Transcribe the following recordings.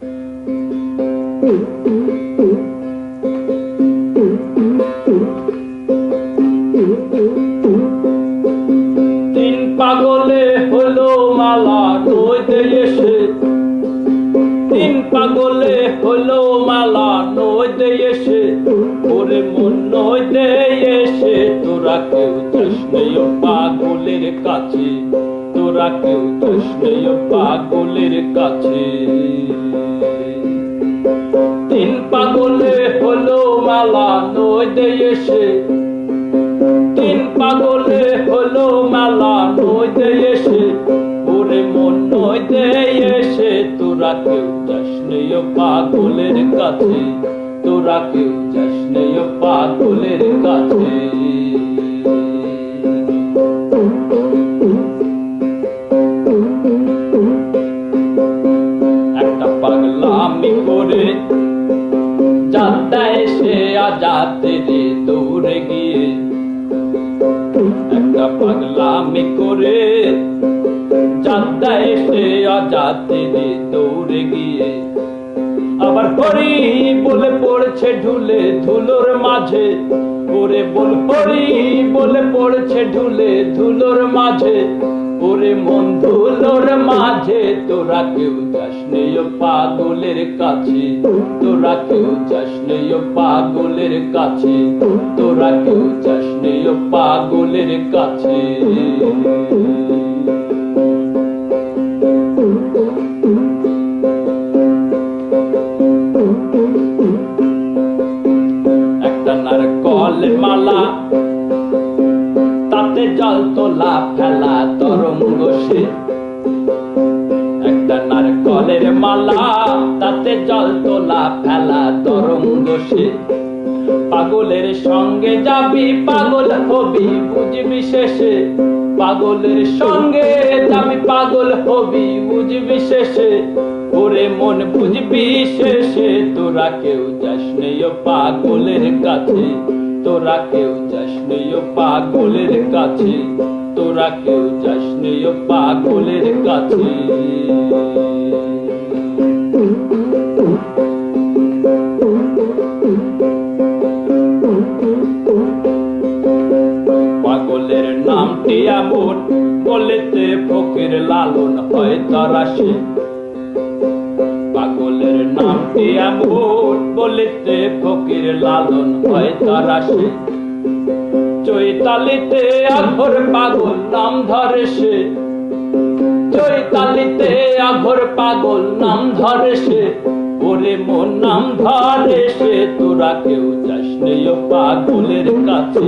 তিন পাগলে হলো মালা নইতে এসে, তিন পাগলে হলো মালা নইতে এসে, ওরে মন নইতে এসে তোরা কেউ যাস নেই পাগলের কাছে, তোরা কেউ যাস নেই পাগলের কাছে। তিন পাগলে হলো মালা নইতে এসে, তিন পাগলে হলো মালা নইতে এসে, ওরে মন নইতে এসে তোরা কেউ যাস নেই পাগলের কাছে, তোরা কেউ যাস নেই পাগলের কাছে। একটা পাগলামি করে যাত্রা এসে আজাতে রে দৌড়ে গিয়ে, একটা পাগলামি করে যাত্রা এসে আজাতে রে দৌড়ে গিয়ে, আবার পরি বলে পড়ছে ঢুলে ধুলোর মাঝে, ওরে বল পরি বলে পড়ছে ঢুলে ধুলোর মাঝে, ওরে মন ধুলোর মাঝে তোরা কেউ যাস নেই পাগলের কাছে, তোরা কেউ যাস নেই পাগলের কাছে, তোরা কেউ যাস নেই পাগলের কাছে। একটা নারকলের মালা তাতে জল তোলা ফেলা তরঙ্গ সে, একটা নারকলের মালা তাতে জল তোলা ফেলা তরঙ্গ সে, পাগলের সঙ্গে যাবি পাগল হবি বুঝবি শেষে, পাগলের সঙ্গে যাবি পাগল হবি বুঝবি শেষে, ওরে মন বুঝবি শেষে তোরা কেউ যাস নেই পাগলের কাছে, তোরা কেউ যাস নেই পাগলের কাছে, তোরা কেউ যাস নেই পাগলের কাছে। পাগলের নামটি এমন বলেতে ফকির লালন হয় তারা সে, পাগলের নামটি এমন বলেতে ফকির লালন হয় তারা সে, চৈতালিতে আঘর পাগল নাম ধরে সে, চৈতালিতে আঘর পাগল নাম ধরে সে, ওরে মন নাম ধরে সে তোরা কেউ যাস নেই পাগলের কাছে,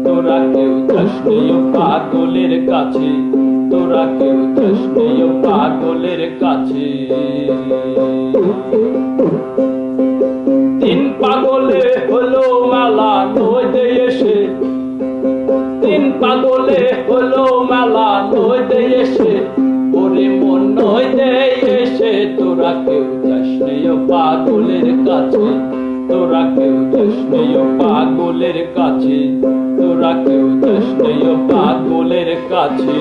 তোরা কেউ যাস নেই পাগলের কাছে, তোরা কেউ যাস নেই পাগলের কাছে। তিন পাগলে হলো মেলা নইতে এসে, তিন পাগলে হলো মেলা নইতে এসে, ওরে মন নইতে এসে তোরা কেউ যাস নেই পাগলের কাছে, তোরা কেউ যাস নেই পাগলের কাছে, তোরা কেউ যাস নেই পাগলের কাছে।